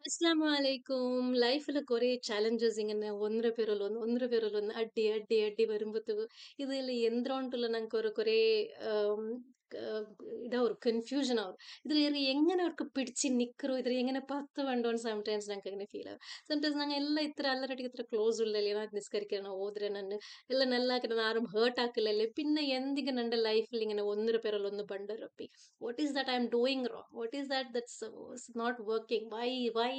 ಅಸ್ಲಾಮು ಅಲೈಕುಂ. ಲೈಫಿല് കുറേ challenges ഇങ്ങനെ ഒന്നര പേരൊന്ന് അടി അടി അടി വരുമ്പത്തേക്ക് ഇതില് എന്തുകൊണ്ടുള്ള ഞങ്ങൾക്ക് ഒരു കുറേ ആം, ഇതാ ഒരു കൺഫ്യൂഷൻ ആവും. ഇതിൽ എങ്ങനെ അവർക്ക് പിടിച്ച് നിൽക്കറോ ഇതിൽ എങ്ങനെ പത്ത് വേണ്ടോന്ന് സംടൈംസ് ഞങ്ങൾക്ക് അങ്ങനെ ഫീൽ ആവും. സംടൈംസ് ഞങ്ങൾ എല്ലാം ഇത്ര അല്ലറട്ടിಗೆ ഇത്ര ക്ലോസ് ഉള്ളല്ലേ ನಾನು ನಿಸ್ಕರಿಕರಣ ಹೋದ್ರೆ ನನ್ನ ಎಲ್ಲ ನಲ್ಲಾಕ ನಾನು ಆರು ಹರ್ಟ್ ಹಾಕಲല്ലേ പിന്നെ എന്തിಗೆ ನನ್ನ ലൈഫിൽ ഇങ്ങനെ ഒന്നര പേരൊന്ന് ಬಂಡರಪ್ಪಿ what is that I'm doing wrong, what is that that's not working, why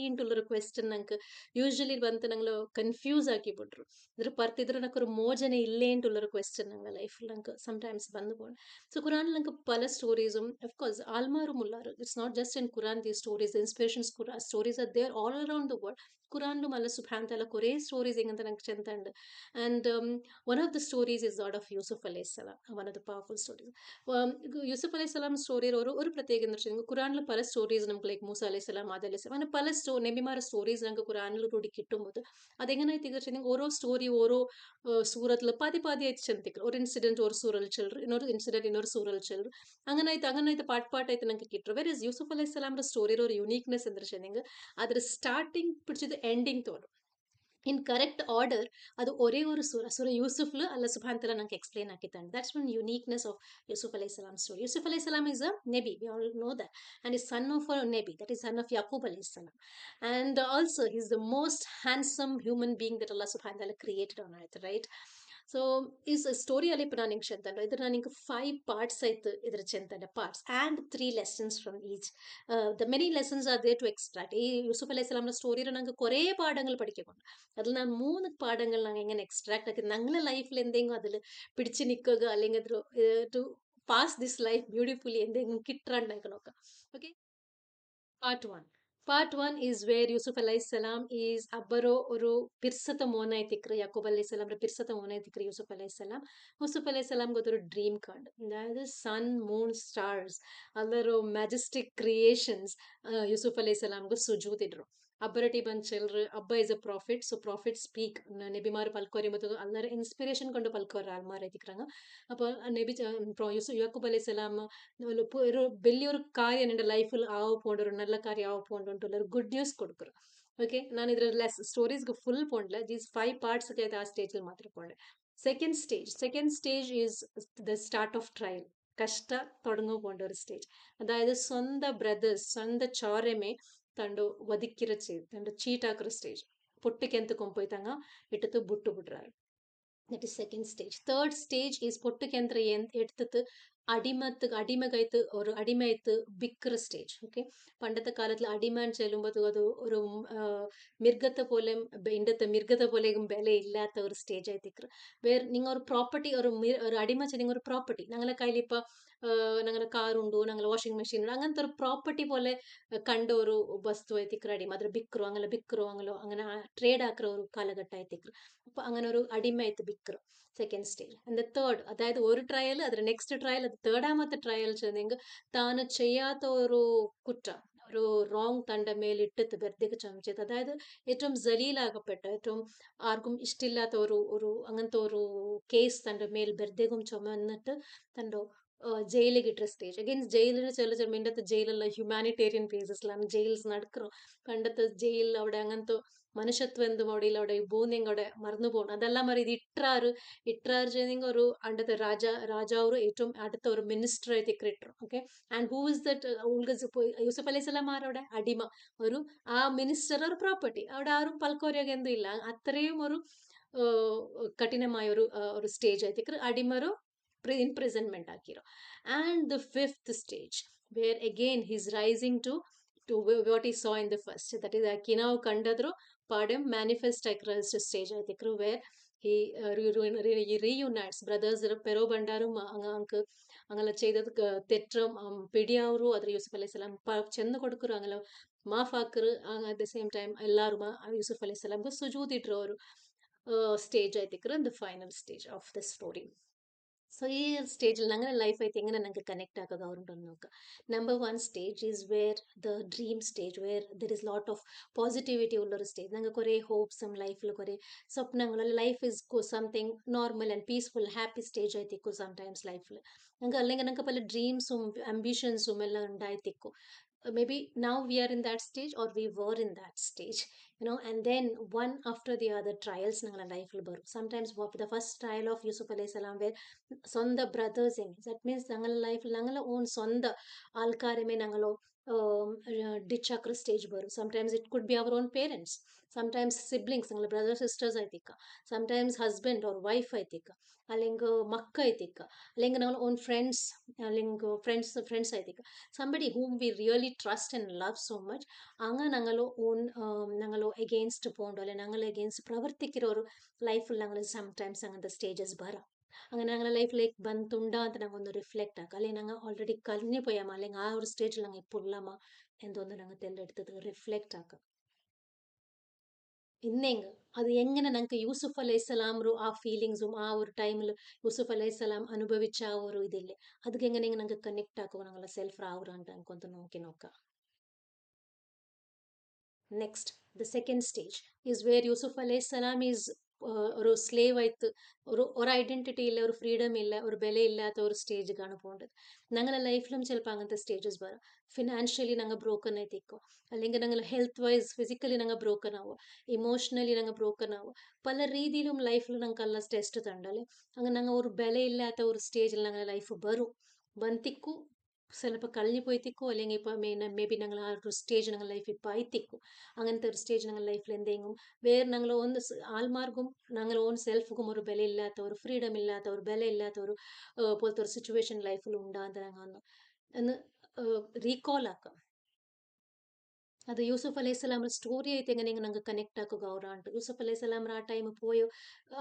ಇಂಟುಳ್ಳೊರು ಕ್ವೆಶ್ಚನ್ ನಂಗೆ ಯೂಶಲಿ ಬಂತು ನಂಗೆ ಕನ್ಫ್ಯೂಸ್ ಆಗಿ ಬಿಟ್ರು. ಇದ್ರ ಬರ್ತಿದ್ರೆ ನಂಗೆ ഒരു മോചനം ഇല്ലേ ಇಂಟುള്ളൊരു ക്വസ്റ്റ്യൻ ഞങ്ങളുടെ ലൈഫിൽ ഞങ്ങൾക്ക് സംടൈംസ് വന്നു പോകും. സോ ഖുറാനിൽ ഞങ്ങൾക്ക് പല സ്റ്റോറീസും ഓഫ് കോഴ്സ് ആൽമാറും ഉള്ളാറ്. It's not just in Quran these stories inspirations stories are there all around the world. ഖുറാനിലും അല്ല സുബ്ഹാന തആല കുറേ സ്റ്റോറീസ് ഇങ്ങനത്തെ ഞങ്ങൾക്ക് ചെന്ത ഉണ്ട്. And one of the stories is that of Yusuf alayhi salam, one of the powerful stories. Yusuf അലൈഹി സ്വലാം സ്റ്റോറിയിൽ ഒരു പ്രത്യേകത എന്ന് വെച്ചാൽ ഖുറാനിൽ പല സ്റ്റോറീസ് നമുക്ക് ലൈക്ക് മൂസ അലൈഹി സ്വലാം ആദ അലൈഹി സ്വലാം അങ്ങനെ പല നബിമാരുടെ സ്റ്റോറീസ് ഞങ്ങൾക്ക് ഖുറാനിൽ കൂടി കിട്ടുമ്പോൾ അതെങ്ങനെയായി തീർച്ചയായും ഓരോ സ്റ്റോറി ഓരോ സൂറത്തിൽ പാതി ചെന്തിക്കും. ഒരു ഇൻസിഡന്റ് ഒരു സൂറൽ ചെല്ലു, ಇನ್ನೊരു ഇൻസിഡന്റ് ಇನ್ನೊരു സൂറൽ ചെല്ലു, അങ്ങനെയായിട്ട് പാട്ടായിട്ട് ഞങ്ങൾക്ക് കിട്ടും. വേറെ യൂസുഫ് അലൈഹി സ്വലാമിന്റെ സ്റ്റോറിയുടെ ഒരു യുണീക്നെസ് എന്ന് വെച്ചാൽ അതിൽ സ്റ്റാർട്ടിങ് പിടിച്ചത് എൻഡിങ് തോന്നും in correct order. ಅದು ஒரೇ ஒரு ಸೂರ ಯೂಸುಫ್ಲು ಅಲ್ಲ ಸುಬ್ಹಾನ್ ತಆಲಾ ನಂಗೆ ಎಕ್ಸ್ಪ್ಲೇನ್ ಆಗಿದ್ದಾನೆ. ದಟ್ಸ್ ಒನ್ ಯುನೀಕ್ನೆಸ್ ಆಫ್ ಯೂಸುಫ್ ಅಲೈಹಿ ಸಲಾಮ್ ಸ್ಟೋರಿ. ಯೂಸುಫ್ ಅಲೈಹಿ ಸಲಾಮ್ is a nabi, we all know that, and is son of a nabi, that is son of Yaqub alayhi salam, and also he's the most handsome human being that Allah subhanahu wa ta'ala created on earth, right? So is story ಅಲ್ಲಿ ನಾನು ನಿಂಗೆ ಚೆಂತಂಡ ಇದ್ರ ನಾನು ನಿಂಗೆ 5 parts ಆಯ್ತು ಇದ್ರ ಚೆಂತಂಡ parts and 3 lessons from each. The many lessons are there to extract. ഈ യൂസുഫ് അലൈഹി സ്വലാമിന്റെ സ്റ്റോറിയിൽ ഞങ്ങൾക്ക് കുറേ പാഠങ്ങൾ പഠിക്കുന്നുണ്ട്. അതിൽ ഞാൻ 3 പാഠങ്ങൾ ഞങ്ങൾ എങ്ങനെ എക്സ്ട്രാക്ട് ആക്കി ഞങ്ങളുടെ ലൈഫിൽ എന്തെങ്കിലും അതിൽ പിടിച്ചു നിൽക്കുക അല്ലെങ്കിൽ to pass this life beautifully എന്തെങ്കിലും കിട്ടാണ്ടാക്കി നോക്കാം. Okay, Part 1. Part 1 is where Yusuf alayhi salam is Abbaro Uru Pirsata Monaitikri, Yaqub alayhi salam, Pirsata Monaitikri, Yusuf alayhi salam. Yusuf alayhi salam got a dream card. That is sun, moon, stars, other majestic creations. Yusuf alayhi salam go sujudidro. Abbarati ban children, Abba is a prophet, so prophets speak. Nebimar Palkori Matu, Allah inspiration kondo Palkor Almar Etikranga. Upon Nebi Yaqub alayhi salam. ഒരു വലിയൊരു കാര്യം എൻ്റെ ലൈഫിൽ ആവപ്പോണ്ട് ഒരു നല്ല കാര്യം ആവപ്പോണ്ടുള്ള ഒരു good news കൊടുക്കുക. ഓക്കെ, ನಾನು ಇದರ ಸ್ಟೋರೀಸ್ಗೆ ಫುಲ್ പോണ്ടില്ല, ദീസ് 5 പാർട്സ് ഒക്കെ ആയിട്ട് ആ സ്റ്റേജിൽ മാത്രമേ പോണ്ടേ. Second stage is the start of trial. കഷ്ട തുടങ്ങുക പോണ്ട ഒരു സ്റ്റേജ്. അതായത് സ്വന്തം ബ്രദേഴ്സ് സ്വന്തം ചോരമേ തണ്ടു വധിക്കിற ചെയ്ത് തണ്ടു ചീട്ടാக்குற സ്റ്റേಜ್. പൊട്ടിക്കെന്തുക്കും പോയി തങ്ങ ഇട്ടത്ത് ബുട്ടു ಬಿಡ್றாரு. That is second stage. Third stage is പൊട്ടുകേന്ദ്ര എടുത്തത് അടിമകയത്ത് ഒരു അടിമയത്ത് വിൽക്കുന്ന സ്റ്റേജ്. ഓക്കെ, പണ്ടത്തെ കാലത്തിൽ അടിമ ചെല്ലുമ്പോൾ അത് ഒരു മിർഗത്തെ പോലെ ഇണ്ടത്തെ മിർഗത്തെ പോലെയും വിലയില്ലാത്ത ഒരു സ്റ്റേജ് ആയിത്തിക്കറ്. വേറെ നിങ്ങൾ ഒരു പ്രോപ്പർട്ടി ഒരു അടിമ നിങ്ങൾ ഒരു പ്രോപ്പർട്ടി ഞങ്ങളെ കയ്യിൽ ഇപ്പം ഞങ്ങളുടെ കാറുണ്ടു ഞങ്ങൾ വാഷിംഗ് മെഷീൻ ഉണ്ട് അങ്ങനത്തെ ഒരു പ്രോപ്പർട്ടി പോലെ കണ്ട ഒരു വസ്തു ആയിത്തിക്കറ് അടിമ. അದ್ರ ಬಿಕ್ಕರು അങ്ങനെ ട്രേഡ് ആക്കുന്ന ഒരു കാലഘട്ടം ആയിത്തിക്കറ്. അപ്പൊ അങ്ങനെ ഒരു അടിമയായിട്ട് വിൽക്കറ് സെക്കൻഡ് സ്റ്റേജ്. ആൻഡ് തേർഡ്, അതായത് ഒരു ട്രയൽ അതിൽ നെക്സ്റ്റ് ട്രയൽ അത് തേർഡാമത്തെ ട്രയൽ ചെന്നെങ്കിൽ താನು ചെയ്യാത്ത ഒരു കുറ്റം ഒരു റോങ് തൻ്റെ മേലിട്ടിട്ട് വെറുതെ ചമച്ചത്. അതായത് ഏറ്റവും ജലീലാകപ്പെട്ട ഏറ്റവും ആർക്കും ഇഷ്ടമില്ലാത്ത അങ്ങനത്തെ ഒരു കേസ് തൻ്റെ മേൽ വെറുതെയും ചുമന്നിട്ട് തൻ്റെ ജയിലിൽ ഇട്ട സ്റ്റേജ്. അഗെയിൻസ്റ്റ് ജയിലിന് ചില മിണ്ടത്തെ ജയിലുള്ള ഹ്യൂമാനിറ്റേറിയൻ ബേസിസിലാണ് ജയിൽസ് നടക്കുന്നത്. പണ്ടത്തെ ജയിലിൽ അവിടെ അങ്ങനത്തെ മനുഷ്യത്വം എന്തും അവിടെ ഭൂമിയും അവിടെ മറന്നു പോകണം. അതെല്ലാം മറി ഇത് ഇട്രാറ് ചെയ്തെങ്കിൽ ഒരു അണ്ടത്തെ രാജാവ് ഏറ്റവും അടുത്ത ഒരു മിനിസ്റ്റർ ആയിട്ട് ഇട്ടു. Okay, and who is that Yusuf അലൈഹി സ്വലാം ആരവിടെ അടിമ ഒരു ആ മിനിസ്റ്റർ ഒരു പ്രോപ്പർട്ടി അവിടെ ആരും പൽക്കോരിയൊക്കെ എന്തും ഇല്ല. അത്രയും ഒരു കഠിനമായ ഒരു സ്റ്റേജ് ആയിട്ട് അടിമರು imprisonment ಆಗಿರೋ. And the fifth stage where again he's rising to what he saw in the first, that is ನಾವು ಕಂಡದ್ರು ಪಾಡಮ್ ಮ್ಯಾನಿಫೆಸ್ಟ್ ಆಗಿರೋ ಸ್ಟೇಜ್ ಆಯ್ತಿಕ್ರು where he reunites brothers പെരോ ബണ്ടാരും അങ്ങ് അങ്ങനെ ചെയ്തത് തെറ്റും പിടിയാവරු അದ್ರ യൂസുഫ് അലൈഹി സ്വലാം ചെന്ന് കൊടുക്കರು അങ്ങനെ മാഫാക്കರು. at the same time എല്ലാരും യൂസുഫ് അലൈഹി സ്വലാംಗೆ ಸುಜೂದ್ ಇಟ್ರು ಅವರು സ്റ്റേജ് ആയിത്തിക്കറ് in the final stage of the story. So ಈ സ്റ്റേജിൽ ഞങ്ങളുടെ ലൈഫ് ആയിട്ട് എങ്ങനെ ഞങ്ങൾക്ക് കണക്ട് ആക്കുക അവരുണ്ടെന്ന് നോക്കുക. Number 1 stage is where the dream stage, where there is lot of positivity ഉള്ളൊരു സ്റ്റേജ്. ഞങ്ങൾക്ക് കുറേ ഹോപ്സും ലൈഫിൽ കുറേ സ്വപ്നങ്ങളും life is something normal and peaceful happy stage ആയിത്തിക്കും സംടൈംസ് ലൈഫിൽ. ഞങ്ങൾക്ക് അല്ലെങ്കിൽ ഞങ്ങൾക്ക് പല ഡ്രീംസും അംബിഷൻസും എല്ലാം ഉണ്ടായിത്തിക്കും. maybe now we are in that stage or we were in that stage, and then one after the other trials nangala life il baru. Sometimes the first trial of Yusuf alayhi salam where sonda brothers in, that means nangala life nangala own sonda alkareme nangalo ditch akra stage baru. Sometimes it could be our own parents, sometimes siblings nangala brothers sisters aitika, sometimes husband or wife aitika, അല്ലെങ്കിൽ Mecca എത്തിക്കുക, അല്ലെങ്കിൽ ഞങ്ങൾ on friends, അല്ലെങ്കിൽ friends എത്തിക്കുക, somebody whom we really trust and love so much. അങ്ങനെ ഞങ്ങൾ on ഞങ്ങൾ against പോകണ്ടോ അല്ലെ ഞങ്ങൾ എഗെയിൻസ്റ്റ് പ്രവർത്തിക്കുന്ന ഒരു ലൈഫിൽ ഞങ്ങൾ സംടൈംസ് അങ്ങനത്തെ സ്റ്റേജസ് വരാം. അങ്ങനെ ഞങ്ങളുടെ ലൈഫിലേക്ക് ಬಂತುಂಡಾ ಅಂತ ഞങ്ങൾ റിഫ്ലെക്റ്റ് ആക്കുക, അല്ലെങ്കിൽ ഞങ്ങൾ ഓൾറെഡി കഴിഞ്ഞു പോയാമ, അല്ലെങ്കിൽ ആ ഒരു സ്റ്റേജിൽ ഞങ്ങൾ ഇപ്പോൾ ഉള്ളാമ എന്തോന്ന് ഞങ്ങൾ തെല്ലെടുത്തത് റിഫ്ലെക്റ്റ് ആക്കുക. ഇന്നെങ്ക് അത് എങ്ങനെ ഞങ്ങൾക്ക് യൂസുഫ് അലൈഹിസ്സലാം ആ ഫീലിങ്സും ആ ഒരു ടൈമിൽ യൂസുഫ് അലൈഹിസ്സലാം അനുഭവിച്ച ആ ഒരു ഇതില്ലേ, ಅದಕ್ಕೆ എങ്ങനെ ഞങ്ങൾക്ക് കണക്ട് ആക്കുക ഞങ്ങളെ സെൽഫ് ರಾವ್ರಂತ ಅನ್ಕೊಂತ നോക്കി നോക്കാം. Next, the second stage is where Yusuf alayhi salam is ഒരു സ്ലേവ് ആയിട്ട് ഒരു ഐഡന്റിറ്റി ഇല്ല, ഒരു ഫ്രീഡം ഇല്ല, ഒരു ബലയില്ലാത്ത ഒരു സ്റ്റേജിലാണ് പോകേണ്ടത്. ഞങ്ങളുടെ ലൈഫിലും ചിലപ്പോൾ അങ്ങനത്തെ സ്റ്റേജസ് വരാം. ഫിനാൻഷ്യലി ഞങ്ങൾ ബ്രോക്കൺ ആയിത്തേക്കോ, അല്ലെങ്കിൽ ഞങ്ങൾ ഹെൽത്ത് വൈസ് ഫിസിക്കലി ഞങ്ങൾ ബ്രോക്കൺ ആവുക, ഇമോഷണലി ഞങ്ങൾ ബ്രോക്കൺ ആവുക, പല രീതിയിലും ലൈഫിൽ ഞങ്ങൾക്കെല്ലാം ടെസ്റ്റ് തണ്ടല്ലേ. അങ്ങനെ ഞങ്ങൾ ഒരു ബലയില്ലാത്ത ഒരു സ്റ്റേജിൽ ഞങ്ങളുടെ ലൈഫ് വരും, ಬಂತಿಕ್ಕು ಸ್ವಲ್ಪ കഴിഞ്ഞു പോയിത്തിക്കോ, അല്ലെങ്കിൽ ഇപ്പോൾ മേ ബി ഞങ്ങൾ ആ ഒരു സ്റ്റേജ് ഞങ്ങൾ ലൈഫ് ഇപ്പോൾ ആയിത്തിക്കോ. അങ്ങനത്തെ ഒരു സ്റ്റേജ് ഞങ്ങൾ ലൈഫിൽ എന്തെങ്കിലും വേറെ ഞങ്ങൾ ഒന്ന് ആൾമാർക്കും ഞങ്ങൾ ഓൺ സെൽഫും ഒരു ബലയില്ലാത്ത, ഒരു ഫ്രീഡം ഇല്ലാത്ത, ഒരു ബലയില്ലാത്ത ഒരു പോലത്തെ ഒരു സിറ്റുവേഷൻ ലൈഫിൽ ഉണ്ടാകുന്ന ഞങ്ങൾ ഒന്ന് റീകോൾ ആക്കാം. ಅದು ಯೂಸುಫ್ ಅಲೈಹಿಸ್ಸಲಾಮ್ സ്റ്റോറി ആയിട്ട് എങ്ങനെ ഞങ്ങൾക്ക് കണക്ട് ആക്കുക അവരാണ്ട്. യൂസുഫ് അലൈഹിസ്സലാം ആ ടൈം പോയോ,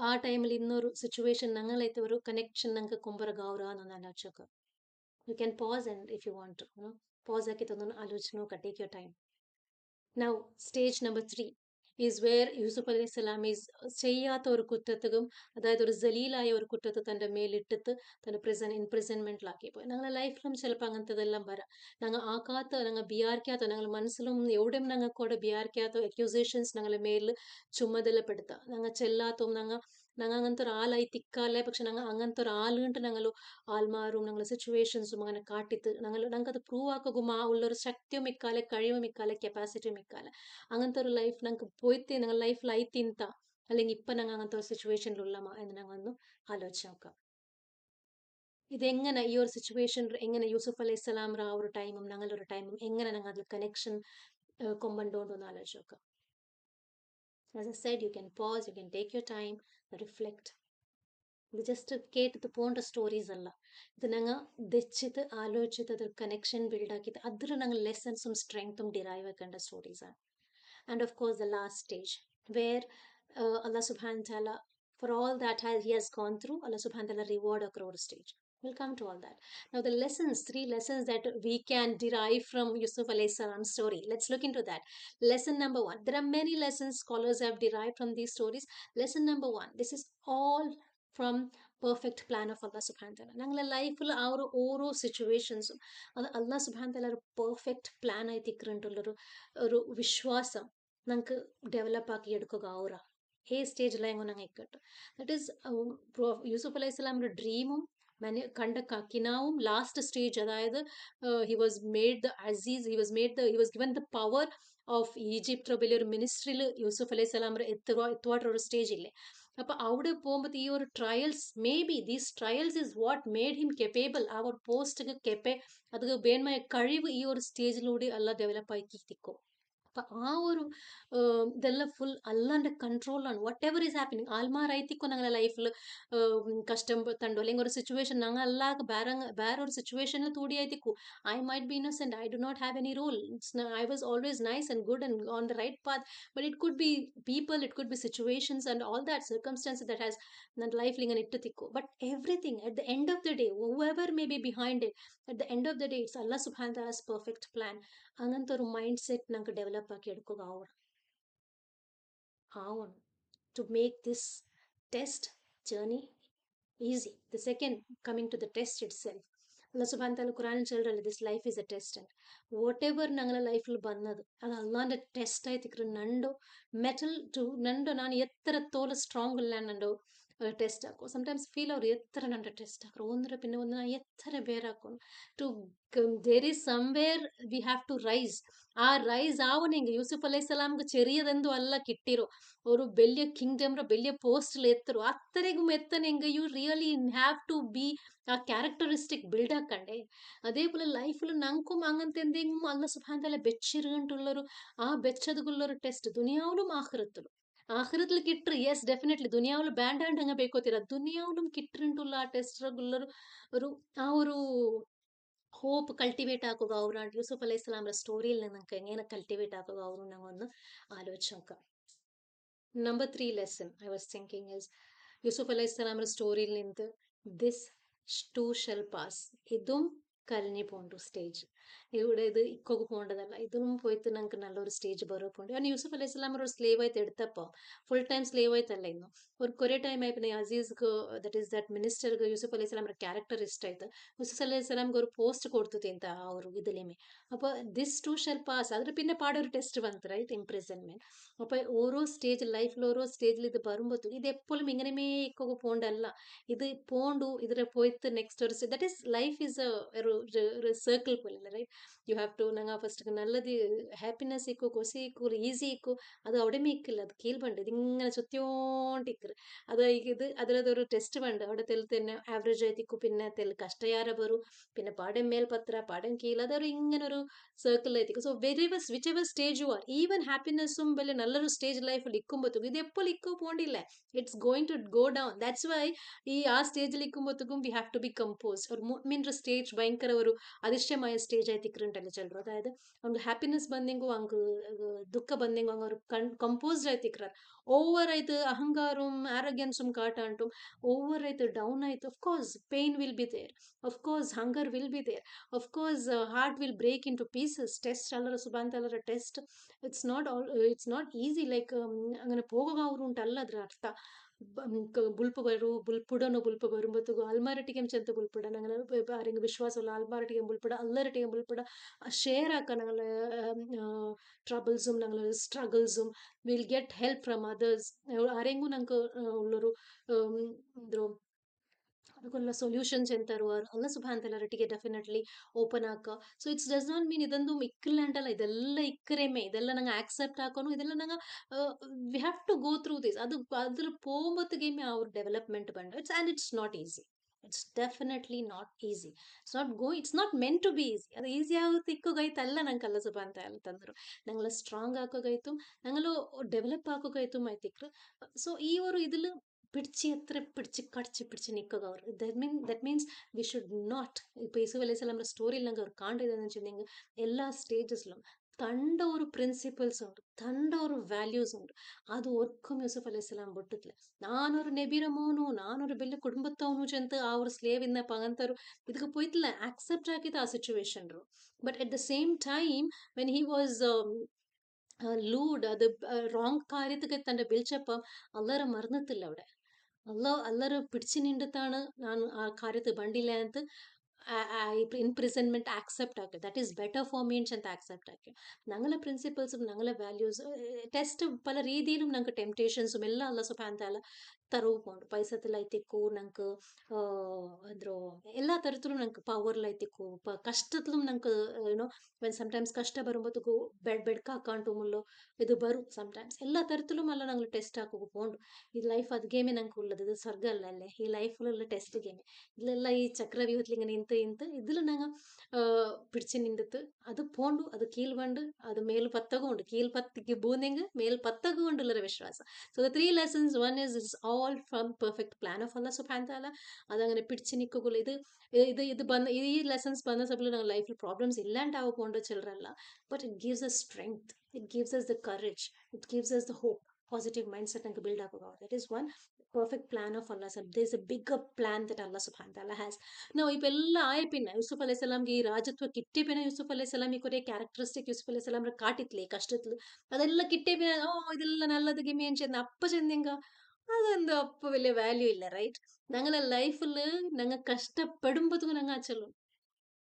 ആ ടൈമിൽ ಇನ್ನೊരു സിറ്റുവേഷൻ ഞങ്ങളായിട്ട് ഒരു കണക്ഷൻ ഞങ്ങൾക്ക് കൊമ്പറ ഗൗರಾನ ಆಲೋಚಕ. You can pause and if you want to, pause ആക്കി തന്നെ ആലോചിച്ച് നോക്കുക. Take your time. Now, stage number 3 is where Yusuf അലൈഹി സ്വലാം ഈസ് ചെയ്യാത്ത ഒരു കുറ്റത്തും, അതായത് ഒരു ജലീലായ ഒരു കുറ്റത്ത് തൻ്റെ മേലിട്ടിട്ട് തൻ്റെ ഇംപ്രിസൺമെന്റിലാക്കി പോയി. ഞങ്ങളുടെ ലൈഫിലും ചിലപ്പോൾ അങ്ങനത്തെതെല്ലാം വരാം. ഞങ്ങൾ ആക്കാത്ത, ഞങ്ങൾ ബിയാർക്കാത്ത, ഞങ്ങൾ മനസ്സിലും എവിടെയും ഞങ്ങൾക്കൂടെ ബിയാർക്കാത്ത അക്യൂസേഷൻസ് ഞങ്ങളുടെ മേലിൽ ചുമതലപ്പെടുത്തുക. ഞങ്ങൾ ചെല്ലാത്തും ഞങ്ങൾ അങ്ങനത്തെ ഒരാളായി തിക്കാല്ലേ, പക്ഷെ ഞങ്ങൾ അങ്ങനത്തെ ഒരാളുണ്ട് ഞങ്ങൾ ആൾമാരും ഞങ്ങൾ സിറ്റുവേഷൻസും അങ്ങനെ കാട്ടിത്ത് ഞങ്ങൾക്കത് പ്രൂവ് ആക്കുകയും ആ ഉള്ളൊരു ശക്തിയും ഇക്കാലെ, കഴിവും ഇക്കാലെ, കപ്പാസിറ്റിയും ഇക്കാലെ അങ്ങനത്തെ ഒരു ലൈഫ് ഞങ്ങൾക്ക് പോയിട്ട് ഞങ്ങൾ ലൈഫിൽ ആയി തിന്ത, അല്ലെങ്കിൽ ഇപ്പം ഞങ്ങൾ അങ്ങനത്തെ ഒരു സിറ്റുവേഷനിലുള്ളമ എന്ന് ഞങ്ങൾ ഒന്ന് ആലോചിച്ച് നോക്കാം. ഇതെങ്ങനെ ഈ ഒരു സിറ്റുവേഷൻ എങ്ങനെ യൂസുഫ് അലൈഹി സ്വലാം ആ ഒരു ടൈമും ഞങ്ങളുടെ ഒരു ടൈമും എങ്ങനെ ഞങ്ങൾ അതിൽ കണക്ഷൻ കൊണ്ടുകൊണ്ടൊന്ന് ആലോചിച്ച് നോക്കാം. As I said, you can pause, you can take your time, reflect. ഇത് ജസ്റ്റ് കേട്ടിട്ട് പോകേണ്ട സ്റ്റോറീസ് അല്ല. ഇത് ഞങ്ങൾ ദച്ചിട്ട് ആലോചിച്ചിട്ട് അതൊരു കണക്ഷൻ ബിൽഡ് ആക്കിയിട്ട് അതിൽ ഞങ്ങൾ ലെസൺസും സ്ട്രെങ്ത്തും ഡിറൈവ് ആക്കേണ്ട സ്റ്റോറീസാണ്. And of course the last stage where Allah subhanahu wa ta'ala, for all that he has gone through, Allah subhanahu wa ta'ala reward a crore stage. We'll come to all that. Now the lessons, 3 lessons that we can derive from Yusuf alayhi salam's story. Let's look into that. Lesson number 1. There are many lessons scholars have derived from these stories. Lesson number 1. This is all from perfect plan of അള്ളാഹ് സുബ്ഹാനഹു വ തആല. ഞങ്ങളുടെ ലൈഫിൽ ആ ഒരു ഓരോ സിറ്റുവേഷൻസും അത് അള്ളാഹ് സുബ്ഹാനഹു വ തആല ഒരു പെർഫെക്റ്റ് പ്ലാൻ ആയി തിക്കറിട്ടുള്ളൊരു ഒരു വിശ്വാസം ഞങ്ങൾക്ക് ഡെവലപ്പ് ആക്കി എടുക്കുക അവര ഏ സ്റ്റേജിലായെങ്കിൽ ഞങ്ങൾ ഇക്കട്ട്. ദറ്റ് ഈസ് യൂസുഫ് അലൈഹി സ്വലാമിൻ്റെ ഡ്രീമും കണ്ട കിനാവും ലാസ്റ്റ് സ്റ്റേജ്, അതായത് ഹി വാസ് മെയ്ഡ് ദ അസീസ്, he was given the power of Egypt വലിയൊരു മിനിസ്ട്രിയിൽ യൂസുഫ് അലൈഹി സ്വലാം എത്തുവാട്ടൊരു സ്റ്റേജ് ഇല്ലേ. അപ്പൊ അവിടെ പോകുമ്പോൾ ഈ ഒരു trials, maybe these trials is what made him capable, ആ ഒരു പോസ്റ്റ് അത് വേണമായ കഴിവ് ഈ ഒരു സ്റ്റേജിലൂടെ അല്ല ഡെവലപ്പ് ആക്കിയിരിക്കും. അപ്പൊ ആ ഒരു ഇതെല്ലാം ഫുൾ അല്ലാണ്ട് കൺട്രോളാണ്. വാട്ട് എവർ ഈസ് ഹാപ്പനിങ് ആൽമാരായിത്തിക്കോ ഞങ്ങളുടെ ലൈഫിൽ കഷ്ടം തണ്ടോ, അല്ലെങ്കിൽ ഒരു സിറ്റുവേഷൻ ഞങ്ങൾ അല്ലാതെ വേറെ ഒരു സിറ്റുവേഷനിൽ തൂടിയായിത്തിക്കൂ. I might be innocent, I do not have any rule, I was always nice and good and on the right path, but it could be people, it could be situations and all that circumstances that has that life ഇങ്ങനെ ഇട്ടുത്തിക്കോ. But everything at the end of the day, whoever may be behind it, at the end of the day it's Allah subhanahu wa ta'ala's perfect plan. അങ്ങനത്തെ ഒരു mind set ഞങ്ങൾക്ക് develop ആക്കി എടുക്കുക ആവണം to make this test journey easy. The second, coming to the test itself, Allah subhanahu wa ta'ala Quran children, this life is a test, and whatever ഞങ്ങളുടെ ലൈഫിൽ വന്നത് അത് അള്ളാന്റെ ടെസ്റ്റ് ആയി തിക്കറ് നണ്ടോ മെറ്റൽ ടു നണ്ടോ ഞാൻ എത്രത്തോളം സ്ട്രോങ് ഇല്ലാണ്ടോ ടെസ്റ്റ് ആക്കും സംടൈംസ് ഫീൽ അവർ എത്ര നണ്ട ടെസ്റ്റ് ആക്കും ഒന്നര പിന്നെ ഒന്നിന എത്ര പേരാക്കും to there is somewhere we have to rise ആ റൈസ് ആവണെങ്കി യൂസുഫ് അലൈഹി സ്വലാംക്ക് ചെറിയതെന്തോ അല്ല കിട്ടിരോ ഒരു വലിയ കിങ്ഡം വലിയ പോസ്റ്റിൽ എത്തರೋ അത്രയും എത്തണെങ്കി you really have to be ആ ക്യാരക്ടറിസ്റ്റിക് ബിൽഡ് ആക്കണ്ടേ അതേപോലെ ലൈഫിൽ ഞങ്ങൾക്കും അങ്ങനത്തെ എന്തെങ്കിലും അല്ല സുബ്ഹാനഹു തആല വെച്ചിട്ടുള്ളൊരു ആ വെച്ചതുള്ളൊരു ടെസ്റ്റ് ദുനിയാവിലും ആഖിറത്തിലും ആഖിറത്തിൽ കിട്ടರು യെസ് ಡೆಫಿನೆಟ್ಲಿ ದುನಿಯಾವಲು ಬ್ಯಾಂಡ್ ಆ್ಯಂಡ್ ಹಂಗೆ ಬೇಕೋತೀರ ದುನಿಯಾವಲು ಕಿಟ್ಟರಿಂಟುಲ್ಲ ಆ ಟೆಸ್ಟ್ರಗುಲ್ಲರು ഒരു ആ ഒരു ഹോപ്പ് കൾട്ടിവേറ്റ് ആക്കുക അവരാണ് യൂസുഫ് അലൈഹി സ്വലാമിന്റെ സ്റ്റോറിയിൽ നിങ്ങൾക്ക് എങ്ങനെ കൾട്ടിവേറ്റ് ആക്കുക അവരും ഞങ്ങൾ ഒന്ന് ആലോചിച്ച് നോക്കാം number 3 lesson I was thinking is Yusuf അലൈഹി സ്വലാമിന്റെ സ്റ്റോറിയിൽ നിന്ന് ദിസ് ടു ഷെൽ പാസ് ഇതും കലിഞ്ഞു പോണ്ടു സ്റ്റേജ് ഇവിടെ ഇത് ഇക്കൊക്കെ പോകേണ്ടതല്ല ഇതും പോയിട്ട് ഞങ്ങൾക്ക് നല്ലൊരു സ്റ്റേജ് ബറോപ്പുണ്ട് കാരണം യൂസുഫ് അലൈഹി സ്വലാം ഒരു സ്ലേവ് ആയിട്ട് എടുത്തപ്പോൾ ഫുൾ ടൈം സ്ലേവ് ആയിട്ടല്ല ഇന്നു ഒരു കുറേ ടൈം ആയി പിന്നെ അസീസ്ക്ക് ദറ്റ് ഈസ് ദറ്റ് മിനിസ്റ്റർക്ക് യൂസുഫ് അലൈഹി സ്വലാമിന്റെ ക്യാരക്ടർ ഇഷ്ടമായിട്ട് യൂസുഫ് അലൈഹി സ്വലാംക്ക് ഒരു പോസ്റ്റ് കൊടുത്തു ಅಂತ ആ ഒരു ഇതിലേമೆ അപ്പോൾ ദിസ് ടു ഷെൽ പാസ് അതിൽ പിന്നെ പാടെ ഒരു ടെസ്റ്റ് വന്നത് റൈറ്റ് ഇംപ്രിസൺമെന്റ് അപ്പോൾ ഓരോ സ്റ്റേജ് ലൈഫിൽ ഓരോ സ്റ്റേജിൽ ഇത് വരുമ്പോൾ ഇത് എപ്പോഴും ഇങ്ങനെമേ ഇക്കൊക്കെ പോകണ്ടല്ല ഇത് പോണ്ടു ഇതിൽ പോയിട്ട് നെക്സ്റ്റ് ഒരു ദറ്റ് ഈസ് ലൈഫ് ഈസ് ഒരു സർക്കിൾ പോലെ റൈറ്റ് യു ഹാവ് ടു ഞങ്ങൾ ഫസ്റ്റ് നല്ലത് ഹാപ്പിനെസ് ഇക്കു ಖುಷಿ ഇക്കു ഈസി ഇക്കു അത് അവിടെ ഇക്കില്ല അത് കീഴ്പണ്ട് ഇതിങ്ങനെ ചുറ്റിയോണ്ടിക്കറ് അത് ഇത് അതിലതൊരു ടെസ്റ്റ് വേണ്ട അവിടെ തന്നെ ആവറേജ് ആയിട്ടിക്കു പിന്നെ കഷ്ടയാര ಬರು പിന്നെ പാടം മേൽപത്ര പാടം കീഴ് അതൊരു ഇങ്ങനെ ഒരു സർക്കിൾ ആയിരിക്കും so whichever stage you are even ഹാപ്പിനെസ്സും വലിയ നല്ലൊരു സ്റ്റേജ് ലൈഫിൽ ഇക്കുമ്പോഴത്തേക്കും ഇത് എപ്പോൾ ഇക്കോ പോണ്ടില്ല it's going to go down that's why ഈ ആ സ്റ്റേജിൽ ഇക്കുമ്പോഴത്തേക്കും we have to be compose ഒരു മുഅ്മിന്റെ സ്റ്റേജ് ഭയങ്കര ഒരു അതിശയമായ സ്റ്റേജ് ആയി തിക്കറുണ്ടല്ലോ ചിലರು അതായത് ಅವ್ನಿಗೆ ಹ್ಯಾಪಿನೆಸ್ ಬಂದಿಂಗು ಹಂಗ ದುಃಖ ಬಂದಿಂಗು ಹಂಗ ಅವ್ರು ಕಂಪೋಸ್ಡ್ ಆಯ್ತು ಇಕ್ರಾರ್ ಓವರ್ ಆಯ್ತು ಅಹಂಗಾರಂ ಆರೋಗ್ಯನ್ಸುം ಕಾಟಾಂಟು ಓವರ್ ಆಯ್ತು ಡೌನ್ ಆಯ್ತು of course pain will be there of course hunger will be there of course heart will break into pieces test ಅಲ್ಲರ ಸುಬಾಂತ ಅಲ್ಲರ test it's not easy like അങ്ങനെ പോകുക ಅವರು ಉಂಟಲ್ಲ ಅದ್ರ ಅರ್ಥ ബുൾപ്പ് വരൂ ബുൾപ്പുടനോ ബുൾപ്പ് വരുമ്പോഴത്തേക്കും അൽമാരട്ടിക്കും ചെന്ന് ബുൾപ്പിടാൻ അങ്ങനെ ആരെങ്കിലും വിശ്വാസമുള്ള അൽമാരട്ടിക്കും ബുൾപ്പിട അല്ലരട്ടിക്കും ബുൾപ്പിട ഷെയർ ആക്കാൻ ഞങ്ങൾ ട്രബിൾസും ഞങ്ങൾ സ്ട്രഗിൾസും will get help from others ആരെങ്കിലും ഞങ്ങൾക്ക് ഉള്ളൊരു എന്തൊരു ಅದಕ್ಕೆಲ್ಲ ಸೊಲ್ಯೂಷನ್ಸ್ ಎಂತಾರು ಅಲ್ಲ ಸುಭಾಂತಲರಟಿಗೆ ಡೆಫಿನೆಟ್ಲಿ ಓಪನ್ ಆಕ so it's does not mean ಇದಂದು ಇಕ್ಕಿಲ್ಲ ಅಂತಲ್ಲ ಇದೆಲ್ಲ ಇಕ್ಕರೇಮೆ ಇದೆಲ್ಲ ನಂಗೆ ಆಕ್ಸೆಪ್ಟ್ ಹಾಕೋನು ಇದೆಲ್ಲ ನಂಗೆ we have to go through this ಅದು ಅದ್ರ പോകുമ്പോഴത്തേക്കും ആ ഒരു ഡെവലപ്മെന്റ് ಬಂದು it's not easy it's definitely not easy it's not meant to be easy ಅದು ಈಸಿ ಆಗುತ್ತೆ ಇಕ್ಕೋಗೈತಲ್ಲ ನಂಗೆ ಕಲ್ಲ ಸುಭ ಅಂತ ಅಂತಂದ್ರು ഞങ്ങൾ സ്ട്രോങ് ആക്കുകയായിട്ടും ഞങ്ങൾ ഡെവലപ്പ് ആക്കുകയായിട്ടും ആയിത്തിക്ರು ಸೊ ಈ ഒരു ഇതിൽ പിടിച്ച് എത്ര പിടിച്ച് കടിച്ച് പിടിച്ച് നിൽക്കുക അവർ that means we should not ഇപ്പോൾ യൂസുഫ് അലൈഹി സ്വലാമിൻ്റെ സ്റ്റോറിയിൽ ഞങ്ങൾക്ക് അവർ കാണേണ്ടതെന്ന് വെച്ചിട്ടുണ്ടെങ്കിൽ എല്ലാ സ്റ്റേജസിലും തണ്ട ഒരു പ്രിൻസിപ്പൽസ് ഉണ്ട് തണ്ട ഒരു ವ್ಯಾಲ್ಯೂಸ್ ഉണ്ട് ಅದು ಒರ್ಕಂ ಯೂಸುಫ್ ಅಲೈಹಿ ಸಲಾಂ ಬಿಟ್ಟಿದ್ಲೆ ನಾನೊರು ನಬಿರ ಮೋನು ನಾನೊರು ಬೆಲ್ಲ ಕುಟುಂಬತ್ತವನು ಅಂತ ಆ ஒரு ಸ್ಲೇವ್ ಇನ್ನ ಪಗಂತರು ಇದಕ್ಕೆ ಪೋಯ್ತಿಲ್ಲ ಆಕ್ಸೆಪ್ಟ್ ಆಗಿದ್ದ ಆ situation but at the same time when he was ലൂഡ് അത് റോങ് കാര്യത്തൊക്കെ തൻ്റെ വിളിച്ചപ്പം അള്ളേരെ മറന്നിട്ടില്ല അവിടെ അല്ലറ് പിടിച്ചു നിന്നിട്ടാണ് ഞാൻ ആ കാര്യത്തിൽ ಬಂದಿಲ್ಲ ಅಂತ ഇംപ്രിസൺമെന്റ് ആക്സെപ്റ്റ് ആക്കുക that is better for me ಅಂತ ആക്സെപ്റ്റ് ആക്കുക ഞങ്ങളെ പ്രിൻസിപ്പൽസും ഞങ്ങളെ വാല്യൂസ് ടെസ്റ്റ് പല രീതിയിലും ഞങ്ങൾക്ക് ടെംപ്ಟೇಷನ್സും എല്ലാം അല്ല സുബ്ഹാനഹു തആല തരവുകൊണ്ട് പൈസത്തിലായിത്തേക്കോ ഞങ്ങൾക്ക് ಅಂದ್ರು എല്ലാ തരത്തിലും ഞങ്ങൾക്ക് പവറിലായിത്തേക്കോ കഷ്ടത്തിലും ഞങ്ങൾക്ക് യുനോ വെൻ സംടൈംസ് കഷ്ട വരുമ്പോഴത്തേക്കോ ಬೆಡ್ಕಾಕಾಂಟುಮುಲ್ಲೋ ಇದು ಬರು സംടൈംസ് എല്ലാ തരത്തിലും അല്ല ഞങ്ങൾ ടെസ്റ്റ് ആക്കുക പോണ്ട് ഈ ലൈഫ് അത് ഗെയിമേ ഞങ്ങൾക്ക് ഉള്ളത് ഇത് സ്വർഗ്ഗമല്ലേ ഈ ലൈഫിലുള്ള ടെസ്റ്റ് ഗെയിം ഇതിലെಲ್ಲ ഈ ചക്രവ്യൂഹത്തിൽ ഇങ്ങനെ ಇಂತ ഇതിൽ ഞങ്ങൾ പിടിച്ച് നിന്നിട്ട് അത് പോണ്ടു അത് കീഴ് ಬಂದು ಅದು ಮೇಲ್ ಪತ್ತಗೊಂಡು ಕೀಳ್ ಪತ್ತಿಗೆ ಬೂನೆಂಗ್ ಮೇಲ್ ಪತ್ತಗೊಂಡುಳ್ಳರ ವಿಶ್ವಾಸ so the 3 lessons one is all from perfect plan of ಅಲ್ಲಾ സുബ്ഹാനഹു തആല അതങ്ങനെ പിടിച്ച് നിൽക്കുകയുള്ളൂ ഇത് ಬಂದ ഈ ലെസൺസ് ಬಂದ സമയത്ത് ഞങ്ങളുടെ ലൈഫിൽ പ്രോബ്ലംസ് ഇല്ലാണ്ടാവുക പോണ്ട ചിലരല്ല but it gives us strength it gives us the courage it gives us the hope positive mindset and build up about that is one perfect plan of Allah. There's a bigger plan that Allah subhanahu wa ta'ala has. Now ഇപ്പൊ എല്ലാം ആയ പിന്നെ യൂസുഫ് അലൈഹി സ്വലാംಗೆ ഈ ರಾಜತ್ವ കിട്ടിയ പിന്നെ യൂസുഫ് അലൈഹി സ്വലാം ഈ കുറേ ക്യാരക്ടറിസ്റ്റിക് യൂസുഫ് അലൈഹി സ്വലാം കാട്ടിത്തില്ലേ കഷ്ടത്തിൽ അതെല്ലാം കിട്ടിയ പിന്നെ ഓ ഇതെല്ലാം നല്ലത് ഗിമി എന്ന് ചെന്ന് അപ്പ ചെന്നെങ്ക അതെന്തോ അപ്പൊ വലിയ വാല്യൂ ഇല്ല റൈറ്റ് ഞങ്ങളെ ലൈഫിൽ ഞങ്ങൾ കഷ്ടപ്പെടുമ്പോഴത്തേക്കും ഞങ്ങൾ അച്ചല്ലോ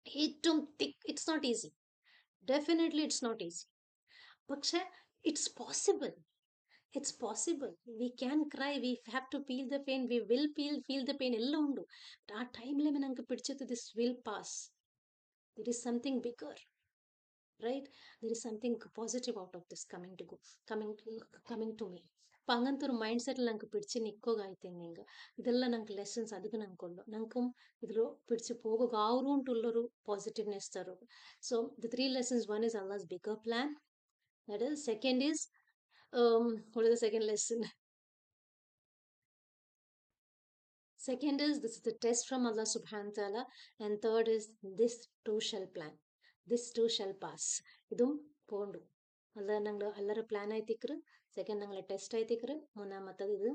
ഏറ്റവും തിക് it's not easy definitely it's not easy പക്ഷെ it's possible It's possible. We can cry, we have to feel the pain, we will feel the pain ಎಲ್ಲ ಉಂಡು. ಆ ಟೈಮ್ಲೆ ನಂಗೆ ಪಿಡಿಚಿತ್ತು, this will pass. There is something bigger, right? There is something positive out of this coming coming to me. അങ്ങനത്തെ ഒരു mind സെറ്റിൽ ഞങ്ങൾക്ക് പിടിച്ച് നിൽക്കുകയായിട്ട് നിങ്ങൾ ഇതെല്ലാം ഞങ്ങൾക്ക് ലെസൺസ് അതിക്ക് ഞങ്ങൾക്കുള്ളൂ ഞങ്ങൾക്കും ഇതിൽ പിടിച്ച് പോകുക ആവുറുണ്ടുള്ളൊരു പോസിറ്റീവ്നെസ് തരും. So the three lessons, one is Allah's bigger plan, that is. Second is what is the second lesson? Second is this is the test from Allah subhanahu wa ta'ala. And third is this too shall plan. This too shall pass. Idum pondu. Allah nangal allara plan aitikru. Second nangal test aitikru. Munamatad idu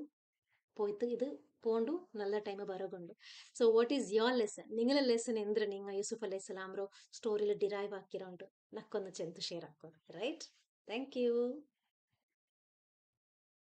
പോയിട്ട് ഇത് പോണ്ടു നല്ല time ബറಗೊಂಡು. So what is your lesson? നിങ്ങളെ lesson എന്ದ್ರ നിങ്ങൾ യൂസുഫ് അലൈഹി സ്വലാಮ್ರೋ സ്റ്റೋರಿಲಿ ಡಿರೈವ್ ಹಾಕಿರೋಂಡು ನಕ್ಕೊಂದು ಚೆಂದು ಶೇರ್ ಹಾಕೋದು, ರೈಟ್? Thank you.